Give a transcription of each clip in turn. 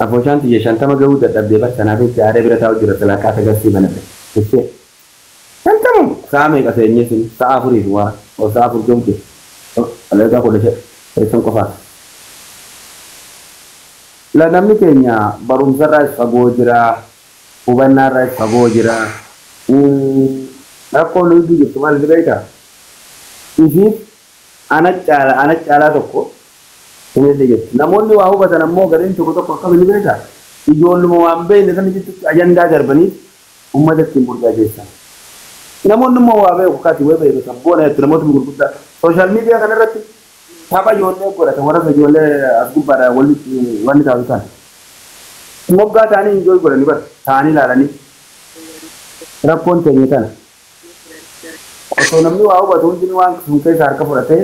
Afoshaan tiyya shantama gahuu dadhabdee bar kanaaf itti aaree bira taa'u jira salaqaa sagartii banate. Jettee shantama sa'a meeqa seenyee sun sa'a afurii waa sa'a afur gahuu alagaa kudha keessan qofaati. La namni keenya barumsarraas fagoo jira, hubannaarraas fagoo jira. Rakkoo nuyi jirtu maal beektaa? Isiif ana caalaa tokko inni jirti. Namoonni waa hubatan ammoo gariin tokko akkam inni beektaa? Ijoolluma waan beekne sana jechutti ajandaa darbanii uummata ittiin burjaajeessan. Namoonni immoo waa beeku kaati wayii beeku boona jettu namoota gurguddaa sooshaal miidiyaa kanarratti tapha ijoollee godhatan warra ijoollee as gubbaadhaan wanni taa'u isaan. Moggaa ta'anii enjoy godhanii bara ta'anii ilaalanii rakkoon teenye tana. Osoo namni waa hubatu hundi waan sun keessa harka fudhatee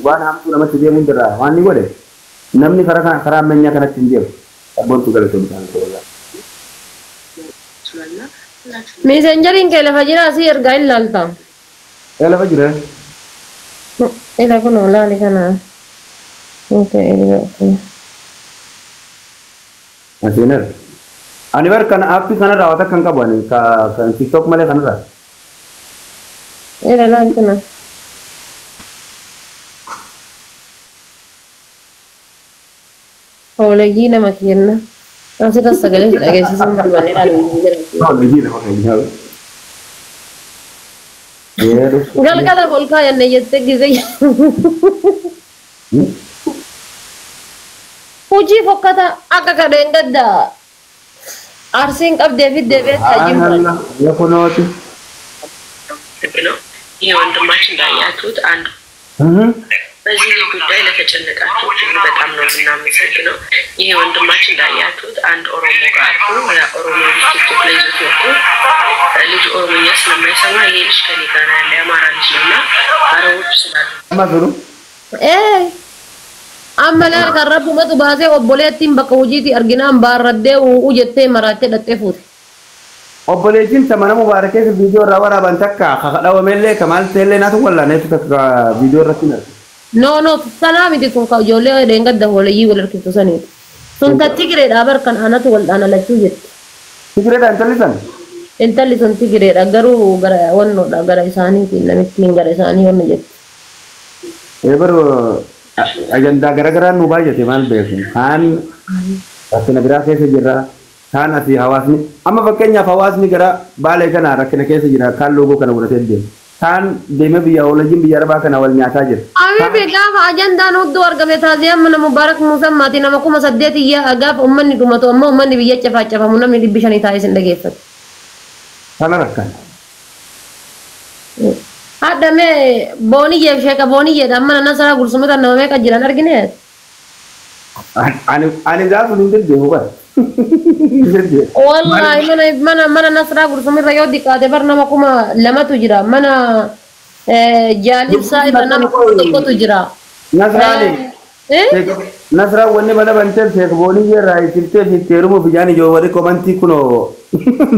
waan hamtuu namatti deemuu jira waan ni godhe namni karaa ammayyaa kanatti hin deemu. Abboontu galatoon isaan godha. Messengerin ke lafa jira asii ergaa ilaalta. Lafa jira. Ila kun olaali kana. Okay. Asinar. Ani bar kana aappi kana raawwata kan qabu ani kan TikTok malee kanarra. Ila laali kana. Olegi nama kenna. Asirra sagalee dhageessisan barbaadee dhaaluun jira. Galgala kolkaa yanne jettee gisee. Hojii fokkata akka kadheen gaddaa. Arsiin qabdee fi deebi'ee tajaajila. Yakunooti. ይህ ወንድማችን እንዳያችሁት አንዱ በዚህ ጉዳይ ለተጨነቃችሁ እጅግ በጣም ነው የምናመሰግነው። ይህ ወንድማችን እንዳያችሁት አንድ ኦሮሞ ጋር ኦሮሞ ቲክቶክ ላይ ይዞት ወጥቶ ልጅ ኦሮሞኛ ስለማይሰማ ይሄ ልጅ ከኔ ጋር ያለ የአማራ ልጅ ነውና አረቦች ስላሉ አመላር ከረቡ መጡ ባሴ ኦቦሌቲን በቃ ውጂቲ አርጊናን ባረዴው ውጀቴ መራቴ ደጤፉት Obboleettiin samana mubaarakee viidiyoo irraa waraaban takka kakadhawamellee kamaal ta'ellee naatu wallaneetu takka viidiyoo irratti narra. No, sanaa miti kun ka ijoollee deengadda hooleyyii wal harkiftu saniiti. Sun ta Tigireedha barkan anatu wal dhaanalachuu jetti. Tigireedha intalli san? Intalli sun Tigireedha garuu gara wannoodha gara isaaniitiin namittiin gara isaanii wanno jetti. Baroo ajandaa garaagaraan nu baay'ate maal beeku. Kaan rakkina biraa keessa jirra. Kaan asii hawaasni amma fakkeenyaaf hawaasni gara baalee kana rakkina keessa jira kaan loogoo kana godhatee deema. Kaan deemee biyya oolajjiin biyya arbaa kana wal nyaataa jira. Abi gaafa ajandaan hudduu argame taasisee amma nama Mubaarak Muusaa maatii nama 8 iyyaa gaafa uummanni dhumatu amma uummanni biyya cafaacafamu namni 500 taa'ee sin dhageeffatu. Kana rakkan. Haadhamee booniyyeef sheeka booniyyeedha amma nasaraa gursumata nama meeqa jiran argine. Ani gaafa hin deddeemu bara. Wallahi mana nasraa gursumira yoo diqaate bar nama 200 jira mana jaalibsaa irra nama 1 jira. Nasraa wanni bana banteef sheek boonii irraa isiltee fi teerumu bijaan ijoo wali komantii kunoo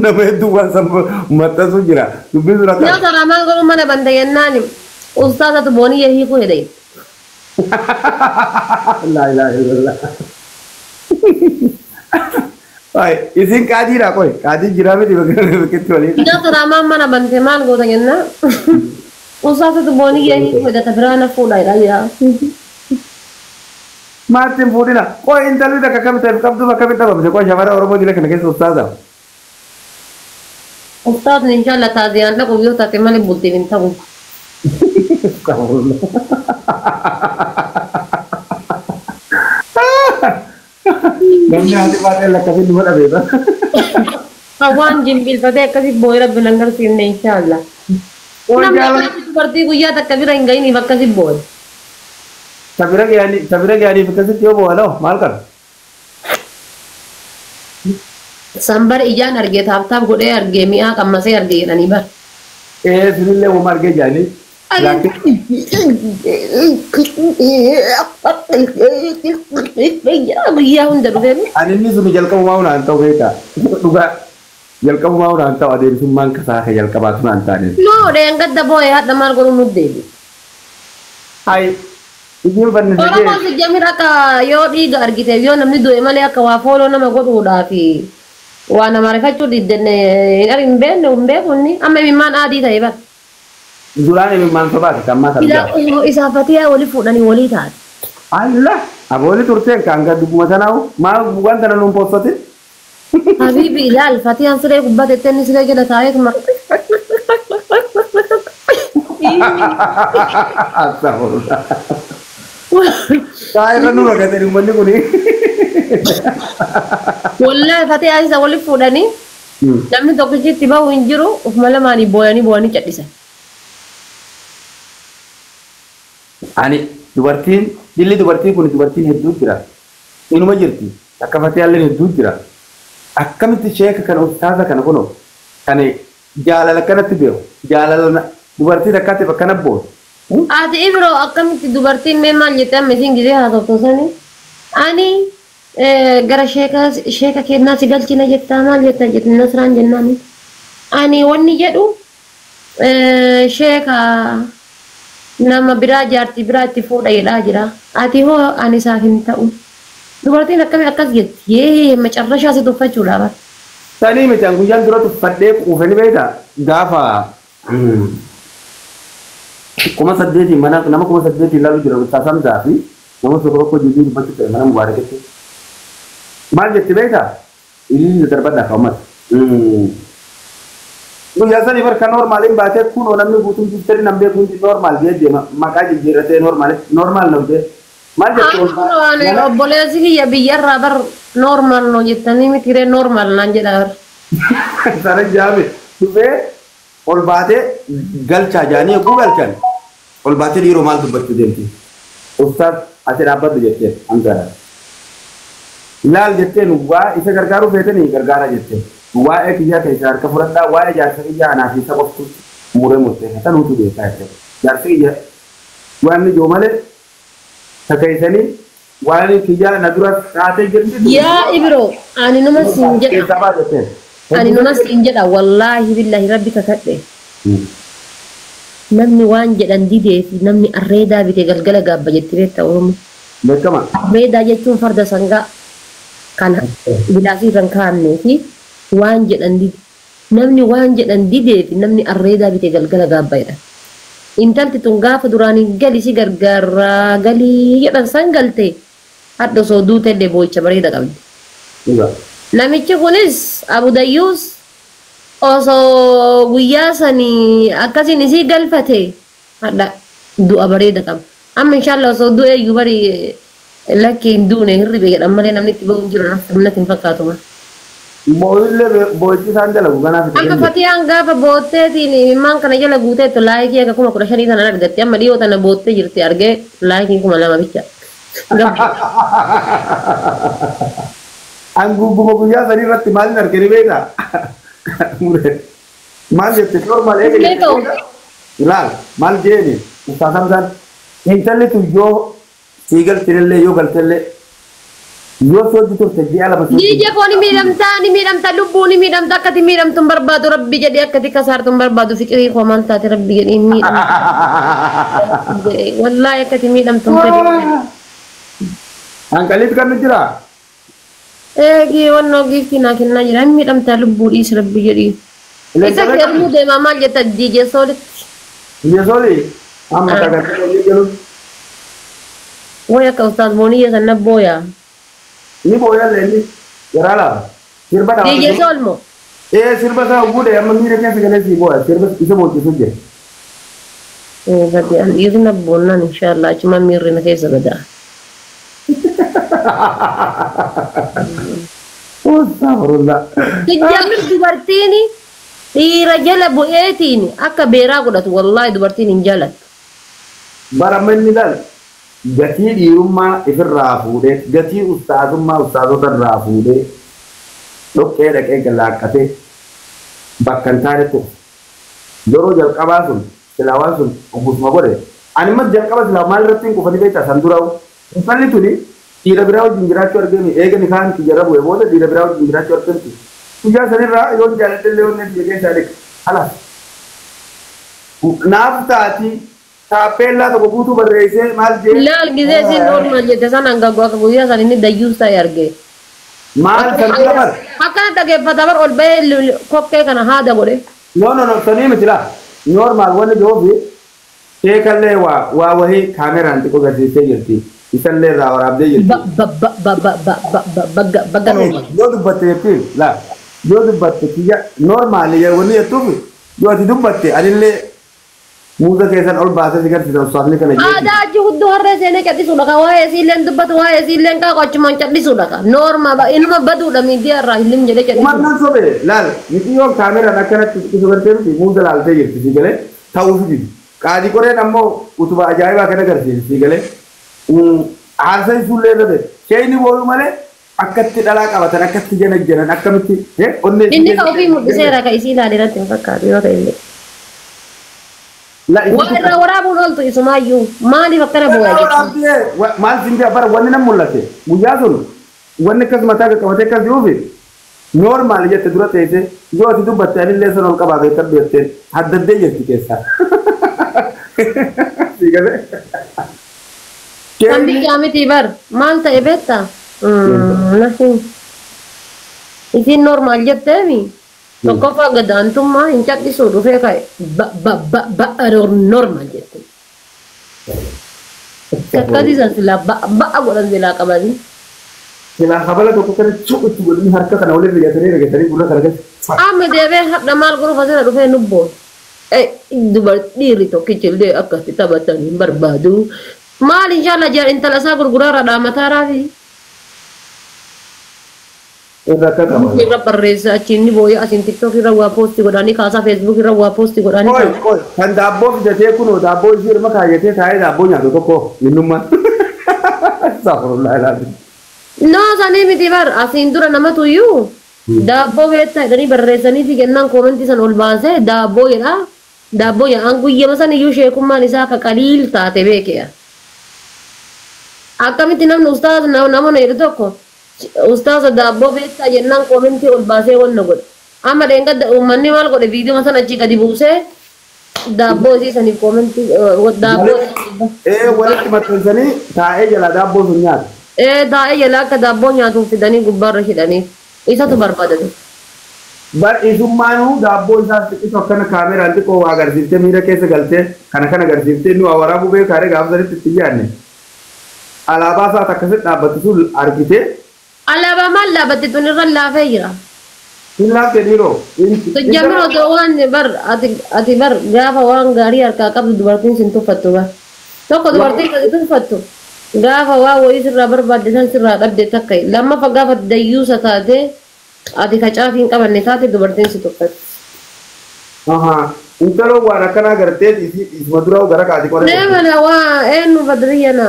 nama hedduu waan sammu maxxansu jira. Dubbisu rakkaa. Nasraa maan godhu mana bante yennaani ustaazatu boonii hiikuu hedhe. La ilaha illallah. Ay, isin kaadiidha qoy. Kaadii jiraa miti bakkeetti waliin. Nasraa maan mana bante maal goota jenna. Ustaazatu boonii hiikuu hedhata biraana fuudhaa yaa. Maatiin fuudhina. Qoy intalli takka akkamitti qabdu akkamitti dhabamte qoy shamara Oromoo jila kana keessa ustaaza. Ustaazni inshallah taaziyaan dhaqu yoo taate malee bultiin hin ta'u. Namni haati baatee lakkasiin dhuma dhabeeta. Hawaan jimbiilfatee akkasii boo'ee rabbi agarsiifne inshallah. Namni dubartii guyyaa takka bira hin ga'iniif akkasii boo'e. Sabira gaaniif akkasitti yoo boo'aloo maal qaba? Sambar ijaan argee taaptaaf godhee argee mi'aa qammasee argee jedhanii bara. Sinillee uuma argee jaanii. Guyyaa hunda dhufee. Ani inni sun jalqabumaa hunaan ta'u beekaa. Dhugaa jalqabumaa hunaan ta'u adeemsummaan kasaa ka jalqabaatu hunaan taane. No, deengadda boo'ee hadha maal godhu nuti deebi. Hai, Isin banne Oromoo sege. si jamir akka yoo dhiiga argite yoo namni du'e malee akka waa fooloo nama godhuudhaa fi waa nama rifachuu diddenne hin beeku inni amma imimmaan adii ta'e bara. Duraan imimmaan sobaati kammaa sabdaa. Isaafatee walii fuudhanii walii taate. Allah abooli turteen kan gaddubuma sanaawu maa wanta nanuun poostate. Habibi ilaal Fatiyaan siree gubbatetti inni siree jala taa'eetu Astagfirullah. Kaayirra nu ragatee uummanni kuni. Wallahi Fatiyaan isa walii fuudhanii namni tokkichitti bahu hin jiru ufuma lamaanii booyanii cadhisan. Ani dubartiin dilli dubartiin kun dubartiin hedduu jira. Inuma jirti. Akka Fatiyaallee hedduu jira. Akkamitti sheeka kana ustaaza kana kuno kan jaalala kanatti beeku jaalala dubartii akkatti bakka nabboon. Ati ibro akkamitti dubartiin mee maal jettee amma isin gisee haasoftoosanii ani gara sheeka kennaa si galchina jettaa maal jettaa jettin nasraan jennaani ani wanni jedhu sheeka nama biraa jaartii biraa itti fuudha jedhaa jira ati hoo ani isaaf hin ta'u dubartiin akkamii akkas jetti yee macarrashaa si tuffachuudha bara. Sanii miti an guyyaan dura tuffadhee quufanii beekta gaafa kuma saddeetiin mana nama kuma saddeetiin ilaalu jira taasisamtaa fi nama tokko jijjiiruu dubbachuu ta'e mana mubaaraketti. Maal jetti beekta ililli darbadhaa ka'umata. Guyyaa sanii barka normaaliin baatee kun namni guutuun jijjiirri nam beekuun normaal jee maqaa jijjiirratee normaal namtee. Maal jetti obboleessi kiyya biyyarraa bar normaal no jettanii mitiree normaal naan jedha bar. Sana jaame dhufee ol baatee galchaa jaanii eeguu galchan ol baatee dhiiroo maal dubbachuu deemti. Ustaas ati dhaabbatu jettee hangaadha. Laal jetteen waa isa gargaaruu feetanii gargaara jetteen. Waa'ee kiyyaa keessaa harka fudhadhaa waa'ee jaarsa kiyyaa anaa fi isa qoftu muree murtee kan nuti beekaa jettee. Jaarsa kiyyaa waan ijoo malee Sakaisani wali kija na dura taate jirti ya ibro ani numa sinjeda ani numa sinjeda wallahi billahi rabbika kadde namni waan jedhan didee fi namni arreedaa bite galgala gaabba jettee ta'uum beekama arreedaa jechuun farda sangaa kan bilaasii kan kaa'amnee fi waan jedhan didee namni waan jedhan didee fi namni arreedaa bite galgala gaabba jedhan intalti tun gaafa duraanii gali si gargaara galii jedhan san galte hadda soo duute illee boo'icha bareeda qabdi. Namichi kunis Abu Dayyuus osoo guyyaa sanii akkasiin isii galfate hadda du'a bareeda qaba. Amma inshaallah osoo du'e iyyuu bari lakki hin duune hirribe jedhan malee namni itti ba'u hin jiru namatti hin fakkaatu. Boo'ichi isaan jala guganaaf Akka Fatiyaan gaafa bootteetiin immaan kana jala guuteettu laayikii akka 15,000 sana argatti amma dhiyoo tana boottee jirti argee laayikiin 2,000 bicha. An gugguma guyyaa sanii irratti maalin arganii beektaa? Maal jette normaal eegale ilaal maal jeeni ustaasamsaan intalli tun yoo sii galtinillee yoo galtillee yoo soojji turte ji'a lama Jija koo ni miidhamta lubbuu ni miidhamta akkati miidhamtuun barbaadu rabbi jedhee akkati kasaartuun barbaadu fiqirii koo maal taate rabbi jedhee miidhamta wallaahi akkati miidhamtuun fedhe. Hanqaliif kan jira? Eegi wannoo giiftii naa kennaa jira hin miidhamta lubbuu dhiisi rabbi jedhee. Isa keermuu deemaa maal jetta jije soolitti. Jije sooli? Amma tagartee jedhu. Woy akka ustaas booniyya san nabbooyaa. Ni boya leni yarala sirba da Dije solmo sirba sa gude amma mire kan segale si boya sirba isa mo ti suje gadi an yuzna bonna inshallah cuma mirri na kaysa bada Astagfirullah tijamil dubartini dhiira jala bu'eetini akka beeraa godhatu wallahi dubartiin hin jaalatu baramanni dal gatii dhiirummaa ifirraa fuudhee gatii ustaazummaa ustaazota irraa fuudhee dhoqqee dhaqee gallaaqqatee bakka hin taanetti yeroo jalqabaa sun silaawaan sun obbusuma godhe ani mas jalqaba silaa maal irratti hin kufanii beektaa san duraa'u intalli tuni dhiira biraa wajjin jiraachuu argame eegani kaan itti jarra bu'e booda dhiira biraa wajjin jiraachuu argamti guyyaa sanirraa yoon jaaladhe illee wanni itti jedhee isaa dhiqe halas naaf taati Tappellaa tokko guutuu barreessee maal jedhe? Laal gisee si normal jette san hanga akka guyyaa san inni dayyuus ta'e arge. Maal san dabar? Akkana dhaggeeffata bar ol bahee kokkee kana haada godhe. No, sanii miti laa. Normal wanni joobi sheekallee waa wahii kaameraan xiqqoo garsiisee jirti. Isallee irraa waraabdee jirti. Bagga normal. Yoo dubbatte jettiin laa. Yoo dubbatte kiyya normal wanni jettuuf yoo ati dubbatte anillee muuza keessan ol baasee si garsiisa usaafni kana jechuudha. Aadaa achi hudduu harree seenee cadhisuudha ka waa'ee isiilleen dubbatu waa'ee isiilleen kaa qochumaan cadhisuudha ka normal inuma baduudha miidiyaa irraa hillim jedhee cadhisu. Uummannan sobee laal miti yoo kaameraan akkanatti xiqqisuu gartee miti muuza laaltee jirti si galee ta'uuf jiti. Qaadii qoreen ammoo utubaa ajaa'ibaa kan agarsiisa si galee haarsa isuullee irra ta'e sheeyni booluu malee akkatti dhalaa qabatan akkatti janan akkamitti onnee. Inni ka ofii mul'iseera ka isii ilaalee irratti hin fakkaatu yoo ta'e illee. Warra waraabuun oltu isumaayyuu maaliif akkana bu'aa jechuudha. Maal siin jaa bara wanni nan mul'ate guyyaa sun wanni akkas mataa qaqqabatee akkas jiruufi normaal jette dura teessee yoo ati dubbatte anillee san ol qabaa beektan beekteen haddaddee jirti keessaa. Kan biyyaa miti bar maal ta'e beektaa? Isiin normaal jetteemi. Tokkoffaa gadaantummaa hin cadhisuu dhufee ka'e normaal jette. Akkasiisan silaa ba'a godhan silaa qabanii. Silaa habala tokko kana cuqutti godhanii harka kana waliin rigatanii gurra kana keessa. Amma deebee hadha maal godhuuf asirra dhufee nubboon. Dhiirri tokkichillee akkatti taphatan hin barbaadu. Maal inshaalla jaa intala isaa gurguraa irra dhaamataa raafi. Irra barreessa achiin booya asiin tiktok irra waa poosti godhanii kaasaa feesbuuk irra waa poosti godhanii. Kan daabboo fidatee kunoo daabboo ishee irma kaayyatee taa'ee daabboo nyaatu tokko minnummaan. Saafurullaa ilaalu. Noo sanii miti bar asiin dura namatu iyyuu daabboo beektaa jedhanii barreessanii fi kennaan koomentii san ol baasee daabboo jedhaa. Daabboo jedhaan guyyama san iyyuu sheekummaan isaa akka qaliil taate beekeya. Akkamitti namni ustaas namoonni jedhu tokko. Ustaasa daabboo beektaa jennaan koomentii ol baasee wanna godhe. Amma dheengadda uummanni maal godhe viidiyoo sana achi gadi buusee daabboo isii saniif koomentii daabboo. Walitti maxxansanii taa'ee jala daabboo sun nyaata. Taa'ee jala akka daabboo nyaatuuf fidanii gubbaarra hidhanii isatu barbaadatu. Bar'isummaanuu daabboo isaa xiqqisoo akkana kaameraan xiqqoo agarsiiftee miira keessa galtee kana agarsiiftee nu waraabuu beekaaree gaafa sanitti itti yaadne. Alaabaa isaati akkasitti dhaabbatu sun argitee. Alaabaa maal dhaabbatte tun irra laafee jira. Hin laaftee dhiiroo. Tujjamir otoo waan ati bar gaafa waan gaarii harkaa qabdu dubartiin sin tuffattu bar. Tokko dubartiin kan tuffattu gaafa waa wayii sirraa barbaadde san sirraa dhabde takka lammaffaa gaafa dayyuusa taate ati kacaafii hin qabanne taate dubartiin si tuffatti. Intaloo waan akkanaa gartee isma dura gara kaati qoree. Deemana waa eenyu badriyyana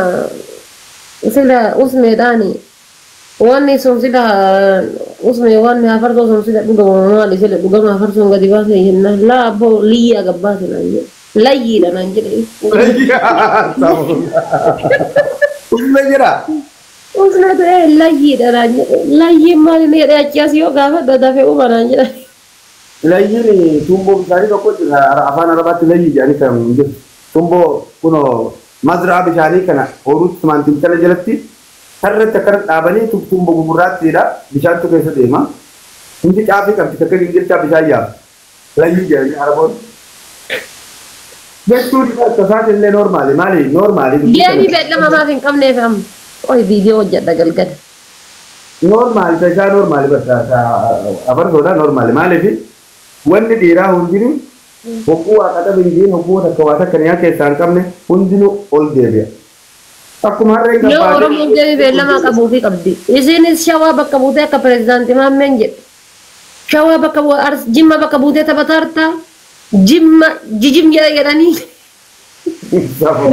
sila usmeedhaani. Wanni sun sila usme wanni afartoo sun sila dhugama maali sila dhugama afartoon gadi baasee jenna laaboo liyyaa gabbaase naan jedhe layyiidha naan jedhe. Usme jira. Usme ta'ee layyiidha naan jedhe layyiin maali ni jedhee achi as yoo gaafa dafee uuma naan jedhe. Layyiin tumboo bishaanii tokko jira afaan arabaatti layyii jedhanii kan jiru tumboo kunoo mazraa bishaanii kana ooluutti maantimtala jalatti. Harreen akka dhaabanii tumboo gugurraattiidha bishaantu keessa deema. Hundi caafii qabdi akka gingilchaa bishaan yaa'u. Layyii jedhanii araboon. Jechuun akka isaati illee normaali maali normaali. Deemii beellama maaf hin qabneef amma. Oyi viidiyoo hojjedha galgala. Normaali tasaa normaali afartoodha normaali maaliif wanni dhiiraa hundinuu hogguu waa qata bindiin hogguu takka waa takka nyaa keessaa hin qabne hundinuu ol deebi'a. Akkuma harreen kan baatee. Yoo Oromoon deebii beellama qabuu fi qabdi. Isinis shawaa bakka buutee akka pireezidaantii maammeen jedhe. Shawaa bakka jimma bakka buutee taphatarta jimma jijim jedhanii.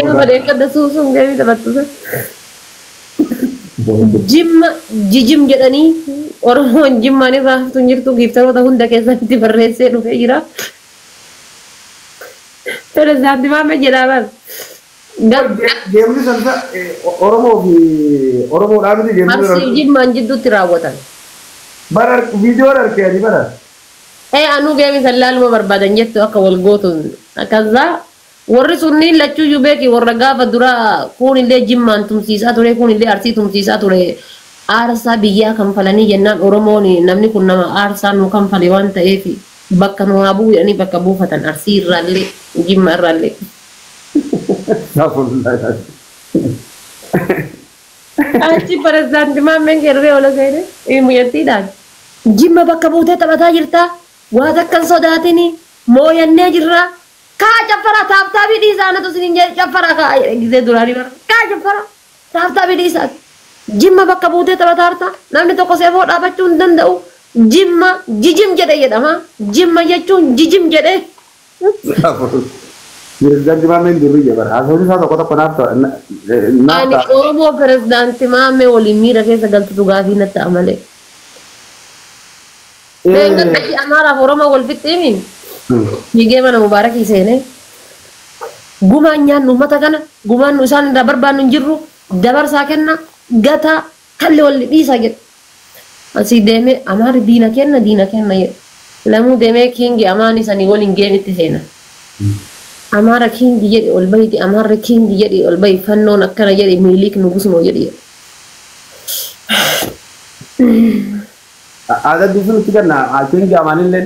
Nama deekkadda suusuun deebii taphattusa. Jimma jijim jedhanii Oromoon jimmaan irraa haftuun jirtu giiftaroota hunda keessatti barreessee dhufee jira. Pireezidaantii maammeen jedhaa bara. Deemni sansa Oromoo fi Oromoodhaa miti deemni sana. Marsi jimmaan jidduutti raawwatan. Bara viidiyoon arganii bara. Anuu deemi san laaluma barbaadan jettu akka wal gootuun akkasii warri sunni lachuu yubeeki warra gaafa dura kun illee jimmaan tumsiisaa ture kun illee arsii tumsiisaa ture aarsaa biyyaa kanfalanii jennaan oromoon namni kun nama aarsaa nu kanfale waan ta'eef bakka nu haa bu'anii bakka buufatan arsii irraallee jimma irraallee. Achi pirezidaantii Maammeen Kerree ola seene muyyattiidhaan jimma bakka buutee taphataa jirta waa takkan sodaatini mooyannee jirra kaa caffara taaftaabii dhiisaanatu sinin jedhe caffara kaa gisee duraanii bara kaa caffara taaftaabii dhiisaati jimma bakka buutee taphataa jirta namni tokko seefoo dhaabachuu hin danda'u jimma jijim jedhe jedhama jimma jechuun jijim jedhe. Pirezidaantii Maammeen Durriyye bara haasawni isaa tokko tokko naaf ani Oromoo pirezidaantii Maammee waliin miira keessa galtutu gaafii natti amale. Achi Amaaraaf Oromoo wal fixxiimi. Higee mana Mubaarakii seene. Gumaan nyaannu uummata kana gumaan nu isaan irraa barbaannu hin jirru dabarsaa kenna gataa kalli wal dhiisa jedhe. Asii deemee Amaari diina kenna jedhe. Lamuu deemee kiingi Amaani sanii waliin geemitti seena. Amara kingi jedhe ol bayti Amara kingi jedhe ol bayi fannoon akkana jedhe miiliik nugusnoo jedhe. Ada dusun kita na kingi Amaanillee.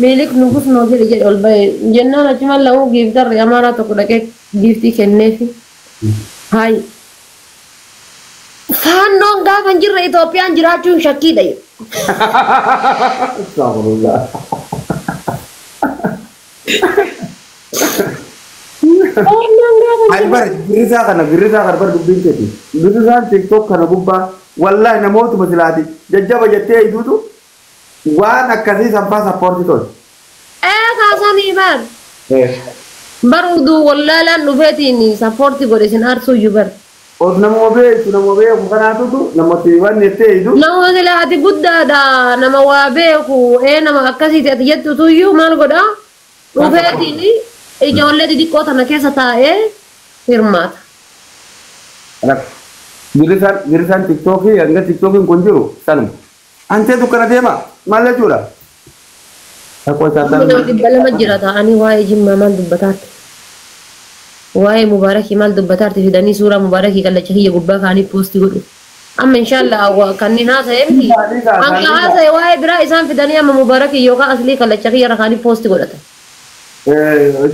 Miiliik nugusnoo jedhe ol bayi jennaan achuma lamuu giiftarre Amara tokko dhaqee giiftii kenneefi. Hayi. Fannoon gaafa hin jirre Itoophiyaan jiraachuun shakkiidha jedhe. Albar birisa kana bar dubbin keti birisa TikTok kana gubba wallahi namoota masilati jajjaba jettee idutu waan akkasii sanfaa support ton kaasanii baruudu wallahi lan dhufeetiin support godhe sin arsuu yubar nama beeku kanaatutu namooti waan jettee idu nama silati guddaadha nama waa beeku nama akkasiiti ati jettutu iyyuu maal godha dhufeetiin ijoollee xixiqqoo tana keessa taa'ee hirmaata. Birisaan TikTokii hanga TikTokiin kun jiru sanuma. Anteetu kana deema maal jechuudha? Dhibba lama jira ta'anii waa'ee jimmaa maal dubbataarti? Waa'ee Mubaarakii maal dubbataarti fidanii suuraa Mubaarakii kallacha kiyya gubbaa kaanii poostii godhu. Amma inshallah kanneen haasa'ee miti. Hanga haasa'e waa'ee biraa isaan fidanii amma Mubaarakii yookaan aslii kallacha kiyya irra kaanii poostii godhatan.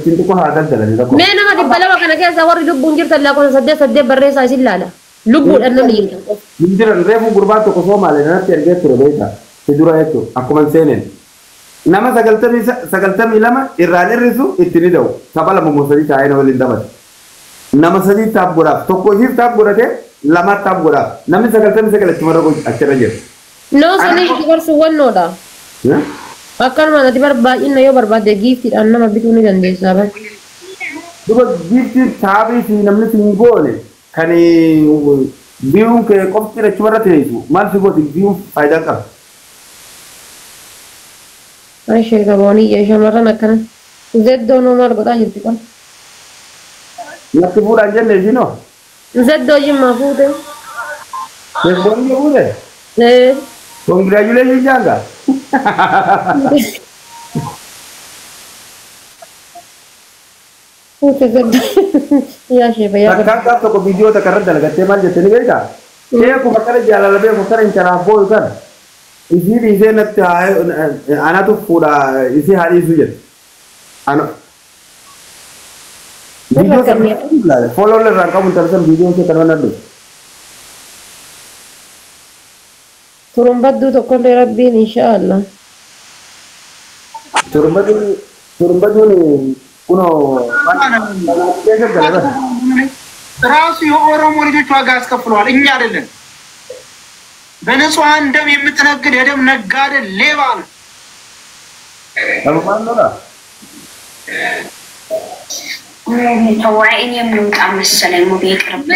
Cintu kok ada dalam itu. Mana mati bala makana kaya sawar lubun jirta la kon sadde barresa silala. Lubu dan nanti. Jindiran refu gurban to ko so male na terge turo beta. Tidura itu aku mansenen. Nama sagaltami lama irrani risu itini daw. Sabala mumusari cha ayna walin dabat. Nama sadi tab guraf. To ko hif tab gurate lama tab guraf. Nami sagaltami sagala cuma ko achara jer. No sani kibar suwan noda. Ya? Akan mana tiba bayin yo berbada gift dan nama bitu ni dan desa ba. Duba gift tabi si namni tinggole kani biung ke kopi ra chumara te itu mal si boti biung faida ka. Ai shega boni ye shamara nakana. Zeddo no mar goda hirti kon. Nakki pura jenne sino. Zeddo jimma fude. Yes boni fude. Congratulations janga. Ya siapa ya? Kakak toko video tak kerja dalam teman jadi ni berita. Saya aku bakal jalan lebih aku sekarang cara boy kan. Isi nanti anak tu pura isi hari itu je. Anak video kan follow le rangka muntar video se karena nanti. Turun badu tokko le rabbi insyaallah. Turun badu ni kuno ራሱ የኦሮሞ ልጆች ዋጋ አስከፍለዋል። እኛ አይደለም በንጹሃን ደም የምትነግድ የደም ነጋዴ ሌባ ነው። ተዋይን የሚወጣ መሰለኝ ሙቤ ቅርብ